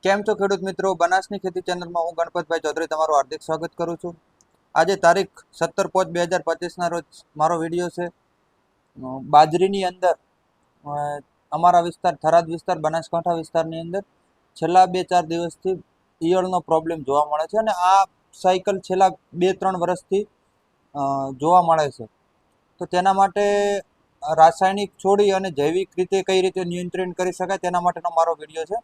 કેમ છો ખેડૂત મિત્રો? બનાસની ખેતી ચેનલમાં હું ગણપતભાઈ ચૌધરી તમારું હાર્દિક સ્વાગત કરું છું. આજે તારીખ 17/5/2025 રોજ મારો વિડીયો છે. બાજરીની અંદર અમારા વિસ્તાર થરાદ વિસ્તાર બનાસકાંઠા વિસ્તારની અંદર છેલ્લા 2-4 દિવસથી ઈયળનો પ્રોબ્લેમ જોવા મળે છે અને આ સાયકલ છેલ્લા 2-3 વર્ષથી જોવા મળે છે. તો તેના માટે રાસાયણિક છોડી અને જૈવિક રીતે કઈ રીતે નિયંત્રણ કરી શકાય તેના માટેનો મારો વિડીયો છે.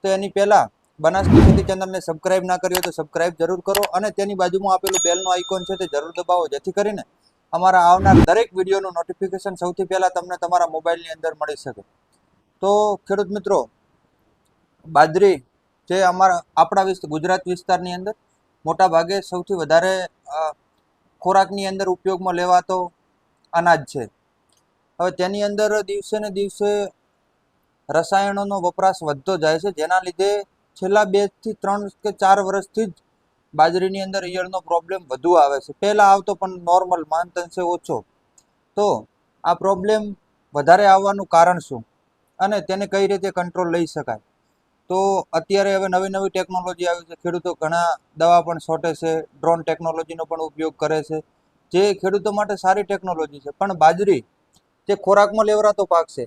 તો એની પહેલા બનાસની ખેતી ચેનલને સબસ્ક્રાઇબ ના કરી હોય તો સબસ્ક્રાઇબ જરૂર કરો અને તેની બાજુમાં આપેલું બેલનો આઇકોન છે તે જરૂર દબાવો, જેથી કરીને અમારા આવનાર દરેક વિડીયોનું નોટિફિકેશન સૌથી પહેલા તમને તમારા મોબાઈલની અંદર મળી શકે. તો ખેડૂત મિત્રો, બાજરી જે આપણા ગુજરાત વિસ્તારની અંદર મોટા ભાગે સૌથી વધારે ખોરાકની અંદર ઉપયોગમાં લેવાતો અનાજ છે. હવે તેની અંદર દિવસે ને દિવસે રસાયણોનો વપરાશ વધતો જાય છે, જેના લીધે છેલ્લા 2 થી 3 કે 4 વર્ષથી જ બાજરીની અંદર ઈયળનો પ્રોબ્લેમ વધુ આવે છે. પહેલાં આવતો પણ નોર્મલ માંતંશે ઓછો. તો આ પ્રોબ્લેમ વધારે આવવાનું કારણ શું અને તેને કઈ રીતે કંટ્રોલ લઈ શકાય? તો અત્યારે હવે નવી નવી ટેકનોલોજી આવી છે. ખેડૂતો ઘણા દવા પણ છોટે છે, ડ્રોન ટેકનોલોજીનો પણ ઉપયોગ કરે છે, જે ખેડૂતો માટે સારી ટેકનોલોજી છે. પણ બાજરી જે ખોરાકમાં લેવરાતો પાક છે,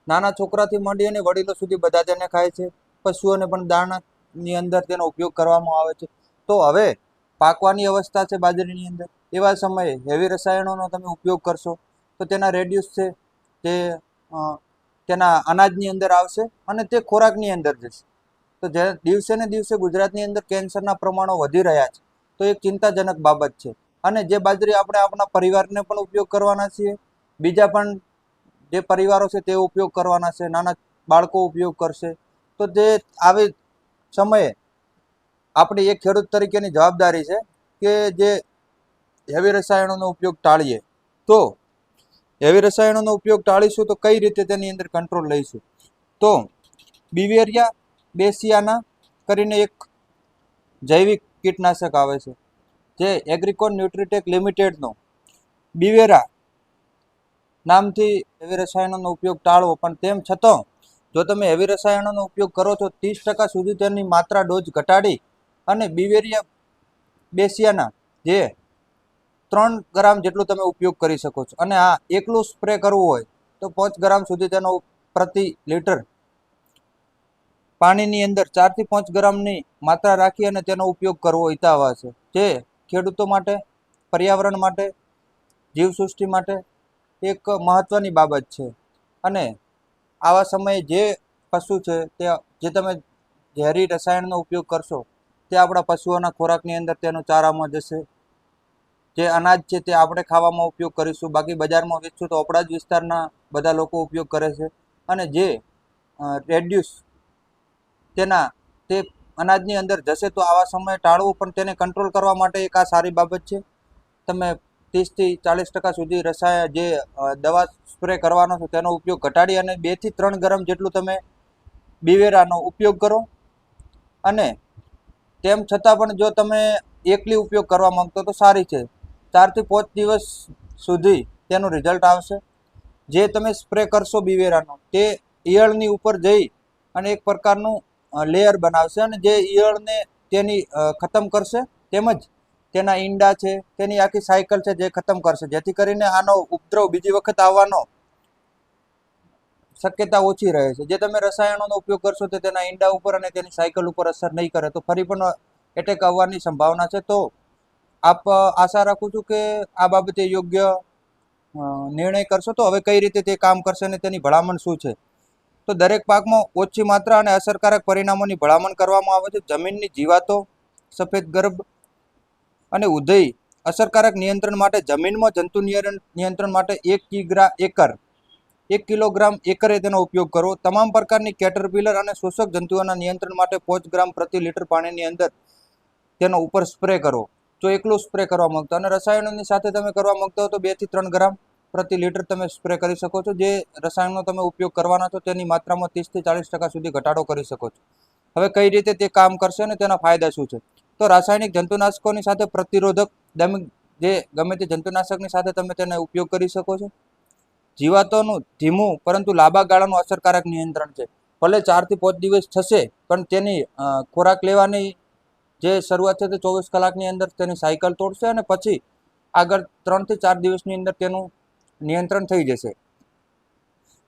નાના છોકરાથી માંડી અને વડીલો સુધી બધા તેને ખાય છે. પશુઓને પણ દાણાની અંદર તેનો ઉપયોગ કરવામાં આવે છે. તો હવે પાકવાની અવસ્થા છે બાજરીની અંદર, એવા સમયે હેવી રસાયણોનો તમે ઉપયોગ કરશો તો તેના રેડ્યુસ છે તે તેના અનાજની અંદર આવશે અને તે ખોરાકની અંદર જશે. તો જે દિવસે ને દિવસે ગુજરાતની અંદર કેન્સરના પ્રમાણો વધી રહ્યા છે, તો એક ચિંતાજનક બાબત છે. અને જે બાજરી આપણે આપણા પરિવારને પણ ઉપયોગ કરવાના છીએ, બીજા પણ જે પરિવારો છે તે ઉપયોગ કરવાના છે, નાના બાળકો ઉપયોગ કરશે. તો તે આવી સમયે આપણી એક ખેડૂત તરીકેની જવાબદારી છે કે જે હેવી રસાયણોનો ઉપયોગ ટાળીએ. તો હેવી રસાયણોનો ઉપયોગ ટાળીશું તો કઈ રીતે તેની અંદર કંટ્રોલ લઈશું? તો બિવેરિયા બેસિયાના કરીને એક જૈવિક કીટનાશક આવે છે, જે એગ્રીકોન ન્યુટ્રીટેક લિમિટેડનો બિવેરા નામથી હેવી રસાયણોનો ઉપયોગ ટાળવો. પણ તેમ છતાં જો તમે હેવી રસાયણોનો ઉપયોગ કરો છો, 30% સુધી તેની માત્રા ડોઝ ઘટાડી અને બિવેરિયા બેસિયાના જે 3 ગ્રામ જેટલું તમે ઉપયોગ કરી શકો છો. અને આ એકલું સ્પ્રે કરવું હોય તો 5 ગ્રામ સુધી તેનો પ્રતિ લીટર પાણીની અંદર 4 થી 5 ગ્રામની માત્રા રાખી અને તેનો ઉપયોગ કરવો હિતાવહ છે, જે ખેડૂતો માટે, પર્યાવરણ માટે, જીવસૃષ્ટિ માટે એક મહત્વની બાબત છે. અને આવા સમયે જે પશુ છે તે જે તમે ઝેરી રસાયણનો ઉપયોગ કરશો તે આપણા પશુઓના ખોરાકની અંદર તેનો ચારામાં જશે. જે અનાજ છે તે આપણે ખાવામાં ઉપયોગ કરીશું, બાકી બજારમાં વેચશું તો આપણા જ વિસ્તારના બધા લોકો ઉપયોગ કરે છે. અને જે રેડ્યુસ તે અનાજની અંદર જશે. તો આવા સમયે ટાળવું, પણ તેને કંટ્રોલ કરવા માટે એક આ સારી બાબત છે. તમે 30 થી 40% સુધી જે દવા સ્પ્રે કરવાનો છે તેનો ઉપયોગ ઘટાડી અને 2 થી 3 ગ્રામ જેટલું તમે બિવેરાનો ઉપયોગ કરો. અને તેમ છતાં પણ જો તમે એકલી ઉપયોગ કરવા માંગતો તો સારી છે, 4 થી 5 દિવસ સુધી તેનું રિઝલ્ટ આવશે. જે તમે સ્પ્રે કરશો બિવેરાનો, તે ઈયળની ઉપર જઈ અને એક પ્રકારનું લેયર બનાવશે અને જે ઈયળને તેની ખતમ કરશે, તેમજ તેના ઈંડા છે તેની આખી સાયકલ છે જે ખતમ કરશે, જેથી કરીને આનો ઉપદ્રવ બીજી વખત આવવાનો શક્યતા ઓછી રહે છે. જે તમે રસાયણોનો ઉપયોગ કરશો તો તેના ઈંડા ઉપર અને તેની સાયકલ ઉપર અસર નહીં કરે, તો ફરી પણ એટેક આવવાની સંભાવના છે. તો આપ આશા રાખું છું કે આ બાબતે યોગ્ય નિર્ણય કરશો. તો હવે કઈ રીતે તે કામ કરશે અને તેની ભલામણ શું છે? તો દરેક પાકમાં ઓછી માત્રા અને અસરકારક પરિણામોની ભલામણ કરવામાં આવે છે. જમીનની જીવાતો, સફેદ ગર્ભ અને ઉધઈ અસરકારક નિયંત્રણ માટે જમીનમાં જંતુ નિયંત્રણ માટે 1 કિલોગ્રામ એકરે તેનો ઉપયોગ કરવો. તમામ પ્રકારની કેટરપિલર અને શોષક જંતુઓના નિયંત્રણ માટે 5 ગ્રામ પ્રતિ લીટર પાણીની અંદર તેનો ઉપર સ્પ્રે કરવો. જો એકલું સ્પ્રે કરવા માંગતો અને રસાયણોની સાથે તમે કરવા માંગતા હો તો 2 થી 3 ગ્રામ પ્રતિ લીટર તમે સ્પ્રે કરી શકો છો. જે રસાયણનો તમે ઉપયોગ કરવાના છો તેની માત્રામાં 30 થી 40% સુધી ઘટાડો કરી શકો છો. હવે કઈ રીતે તે કામ કરશે અને તેના ફાયદા શું છે? તો રાસાયણિક જંતુનાશકોની સાથે પ્રતિરોધક જે ગમે તે જંતુનાશકની સાથે તમે તેને ઉપયોગ કરી શકો છો. જીવાતોનું ધીમું પરંતુ લાંબા ગાળાનું અસરકારક નિયંત્રણ છે. ભલે 4 થી 5 દિવસ થશે, પણ તેની ખોરાક લેવાની જે શરૂઆત છે તે 24 કલાકની અંદર તેની સાયકલ તોડશે અને પછી આગળ 3 થી 4 દિવસની અંદર તેનું નિયંત્રણ થઈ જશે.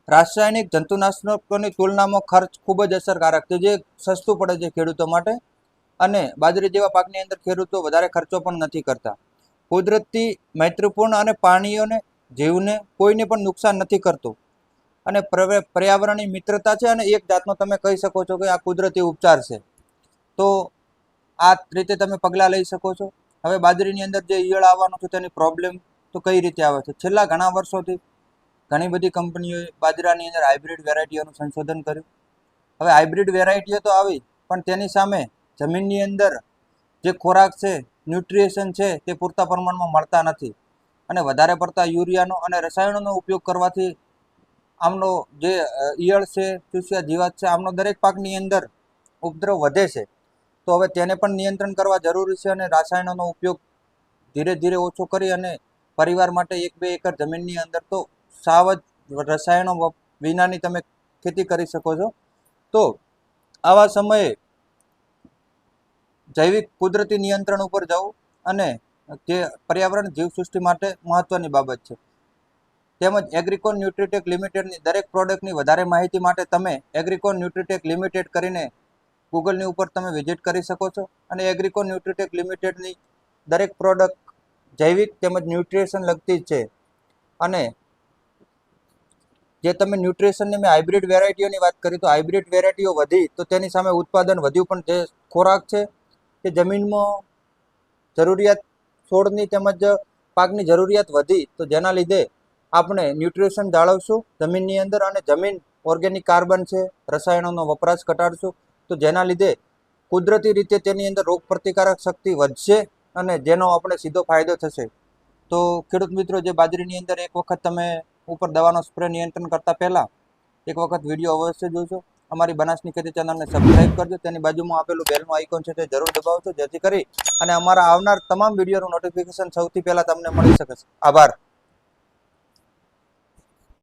રાસાયણિક જંતુનાશકોની તુલનામાં ખર્ચ ખૂબ જ અસરકારક છે, જે સસ્તું પડે છે ખેડૂતો માટે, અને બાજરી જેવા પાકની અંદર ખેડૂતો વધારે ખર્ચો પણ નથી કરતા. કુદરતી મૈત્રીપૂર્ણ અને પ્રાણીઓને જીવને કોઈને પણ નુકસાન નથી કરતું, અને પર્યાવરણની મિત્રતા છે, અને એક જાતનો તમે કહી શકો છો કે આ કુદરતી ઉપચાર છે. તો આ રીતે તમે પગલાં લઈ શકો છો. હવે બાજરીની અંદર જે ઈયળ આવવાનું છે તેની પ્રોબ્લેમ તો કઈ રીતે આવે છે? છેલ્લા ઘણા વર્ષોથી ઘણી બધી કંપનીઓએ બાજરાની અંદર હાઇબ્રિડ વેરાયટીઓનું સંશોધન કર્યું. હવે હાઇબ્રિડ વેરાયટીઓ તો આવી, પણ તેની સામે જમીનની અંદર જે ખોરાક છે, ન્યુટ્રિશન છે, તે પૂરતા પ્રમાણમાં મળતા નથી, અને વધારે પડતા યુરિયાનો અને રસાયણોનો ઉપયોગ કરવાથી આમનો જે ઈયળ છે, ચૂસિયા જીવાત છે, આમનો દરેક પાકની અંદર ઉપદ્રવ વધે છે. તો હવે તેને પણ નિયંત્રણ કરવા જરૂરી છે, અને રસાયણોનો ઉપયોગ ધીરે ધીરે ઓછો કરી અને પરિવાર માટે 1-2 એકર જમીનની અંદર તો સાવ જ રસાયણો વિનાની તમે ખેતી કરી શકો છો. તો આવા સમયે જૈવિક કુદરતી નિયંત્રણ ઉપર જવું અને જે પર્યાવરણ જીવસૃષ્ટિ માટે મહત્વની બાબત છે. તેમજ એગ્રીકોન ન્યુટ્રીટેક લિમિટેડની દરેક પ્રોડક્ટની વધારે માહિતી માટે તમે એગ્રીકોન ન્યુટ્રીટેક લિમિટેડ કરીને ગૂગલની ઉપર તમે વિઝિટ કરી શકો છો, અને એગ્રીકોન ન્યુટ્રીટેક લિમિટેડની દરેક પ્રોડક્ટ જૈવિક તેમજ ન્યુટ્રિશન લગતી જ છે. અને જે તમે ન્યુટ્રિશનની મેં હાઇબ્રિડ વેરાયટીઓની વાત કરી, તો હાઇબ્રિડ વેરાયટીઓ વધી તો તેની સામે ઉત્પાદન વધ્યું, પણ જે ખોરાક છે તે જમીનમાં જરૂરિયાત છોડની તેમજ પાકની જરૂરિયાત વધી, તો જેના લીધે આપણે ન્યુટ્રિશન જાળવશું જમીનની અંદર, અને જમીન ઓર્ગેનિક કાર્બન છે, રસાયણોનો વપરાશ ઘટાડશું, તો જેના લીધે કુદરતી રીતે તેની અંદર રોગ પ્રતિકારક શક્તિ વધશે, અને જેનો આપણે સીધો ફાયદો થશે. તો ખેડૂત મિત્રો, જે બાજરીની અંદર એક વખત તમે ઉપર દવાનો સ્પ્રે નિયંત્રણ કરતા પહેલા એક વખત વિડીયો અવશ્ય જોજો. અમારી બનાસની ખેતી ચેનલને સબસ્ક્રાઇબ કરજો. તેની બાજુમાં આપેલું બેલનું આઇકોન છે તે જરૂર દબાવજો, જેથી કરી અને અમારા આવનાર તમામ વિડીયોનું નોટિફિકેશન સૌથી પહેલા તમને મળી શકે. આભાર.